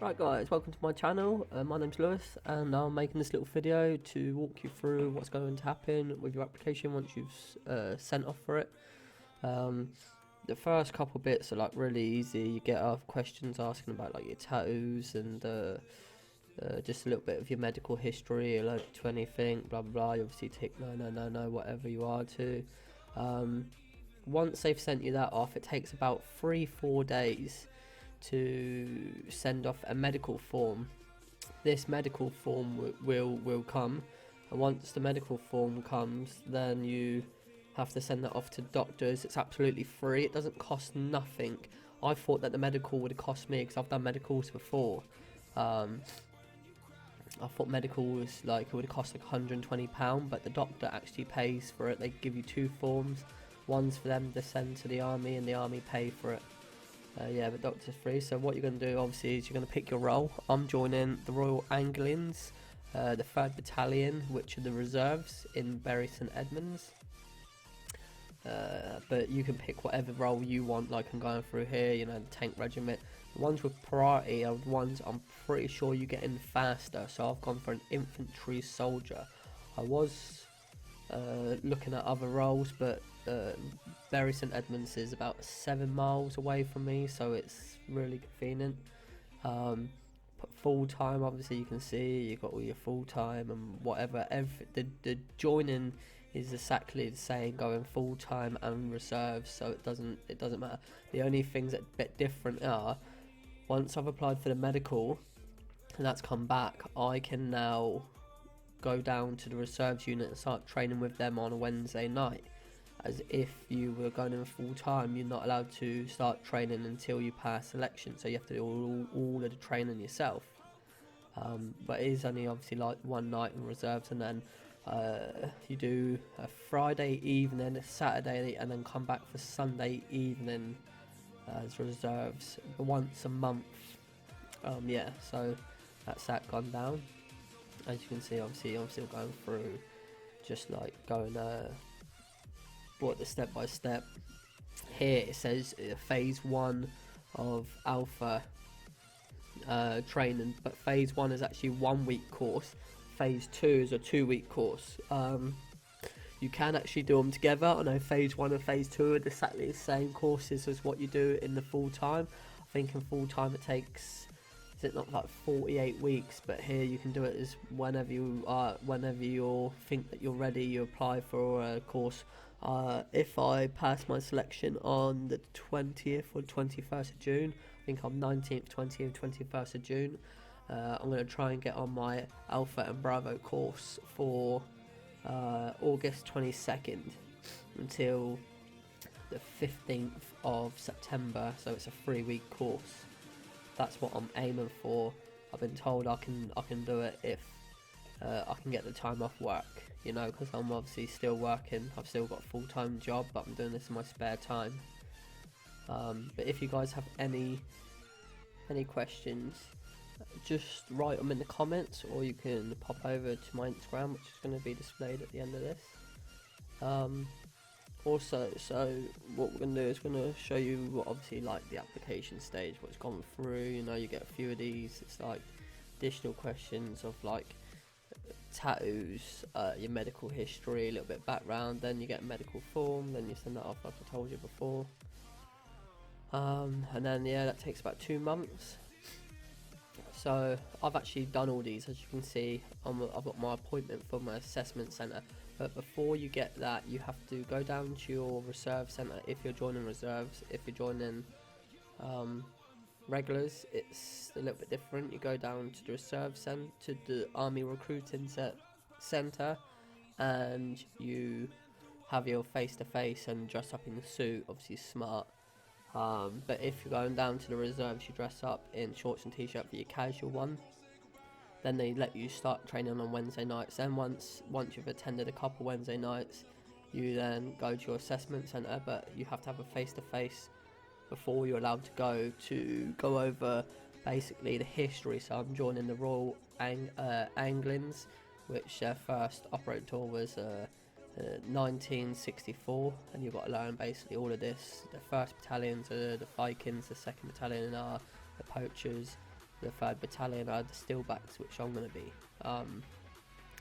Right guys, welcome to my channel. My name's Lewis and I'm making this little video to walk you through what's going to happen with your application once you've sent off for it. The first couple bits are like really easy. You get questions asking about like your tattoos and just a little bit of your medical history, allergic to anything, blah blah blah. You obviously tick no, whatever you are to. Once they've sent you that off, it takes about 3-4 days to send off a medical form. This medical form will come, and once the medical form comes, then you have to send that off to doctors. It's absolutely free. It doesn't cost nothing. I thought that the medical would cost me because I've done medicals before. I thought medical was like it would cost like £120, but the doctor actually pays for it. They give you two forms. One's for them to send to the army, and the army pay for it. Yeah, but doctor's free. So what you're going to do, obviously, is you're going to pick your role. I'm joining the Royal Anglians, the 3rd Battalion, which are the reserves in Bury St Edmunds. But you can pick whatever role you want, like I'm going through here, you know, the tank regiment. The ones with priority are the ones I'm pretty sure you get in faster, so I've gone for an infantry soldier. I was looking at other roles, but Bury St Edmunds is about 7 miles away from me, so it's really convenient. Full time, obviously you can see you got all your full time and whatever. The joining is exactly the same, going full time and reserves, so it doesn't matter. The only things that are a bit different are, once I've applied for the medical and that's come back, I can now go down to the reserves unit and start training with them on a Wednesday night. As if you were going in full time, you're not allowed to start training until you pass selection, so you have to do all of the training yourself. But it is only obviously like one night in reserves, and then you do a Friday evening, a Saturday, and then come back for Sunday evening as reserves once a month. Yeah, so that's that gone down. As you can see, obviously I'm still going through, just like going what the step by step. Here it says phase 1 of alpha training, but phase 1 is actually 1 week course. Phase 2 is a 2-week course. You can actually do them together. I know phase 1 and phase 2 are exactly the same courses as what you do in the full time. I think in full time it takes, is it not like 48 weeks, but here you can do it as whenever you think that you're ready, you apply for a course. If I pass my selection on the 20th or 21st of June, I think I'm 19th, 20th, 21st of June, I'm going to try and get on my Alpha and Bravo course for August 22nd until the 15th of September, so it's a 3-week course. That's what I'm aiming for. I've been told I can do it if I can get the time off work, you know, because I'm obviously still working. I've still got a full-time job, but I'm doing this in my spare time. But if you guys have any questions, just write them in the comments, or you can pop over to my Instagram, which is going to be displayed at the end of this. Also, so what we're going to do is we're going to show you what, obviously, like the application stage, what's gone through. You know, you get a few of these. It's like additional questions of like tattoos, your medical history, a little bit of background, then you get a medical form, then you send that off like I told you before. And then yeah, that takes about 2 months. So I've actually done all these, as you can see. I've got my appointment for my assessment centre, but before you get that, you have to go down to your reserve centre if you're joining reserves. If you're joining regulars, it's a little bit different. You go down to the reserve centre, to the army recruiting centre, and you have your face-to-face and dress up in the suit, obviously smart. But if you're going down to the reserves, you dress up in shorts and t-shirt for your casual one. Then they let you start training on Wednesday nights. Then once you've attended a couple Wednesday nights, you then go to your assessment centre, but you have to have a face-to-face before you're allowed to go over basically the history. So I'm joining the Royal Anglians, which their first operating tour was 1964, and you've got to learn basically all of this. The 1st Battalions are the Vikings, the 2nd Battalion are the Poachers, the 3rd Battalion are the Steelbacks, which I'm going to be. As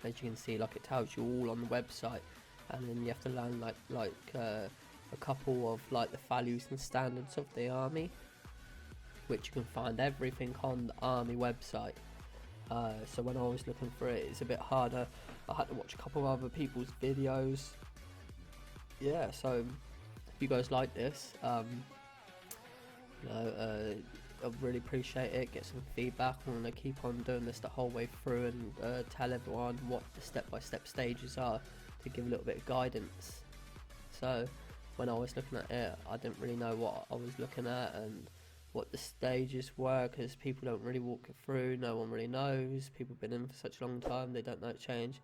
you can see, like, it tells you all on the website, and then you have to learn a couple of like the values and standards of the army, which you can find everything on the army website. So when I was looking for it, it's a bit harder. I had to watch a couple of other people's videos. Yeah, so if you guys like this, I really appreciate it. Get some feedback. I'm gonna keep on doing this the whole way through and tell everyone what the step-by-step stages are to give a little bit of guidance. So when I was looking at it, I didn't really know what I was looking at and what the stages were, because people don't really walk it through. No one really knows. People have been in for such a long time, they don't know it change.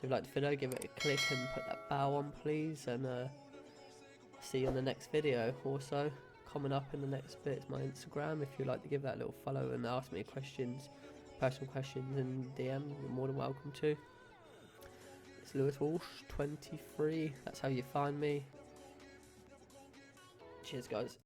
So if you like the video, give it a click and put that bell on, please, and see you on the next video. Also, coming up in the next bit is my Instagram. If you'd like to give that a little follow and ask me questions, personal questions in DM, you're more than welcome to. It's Lewis Walsh 23. That's how you find me. Cheers, guys.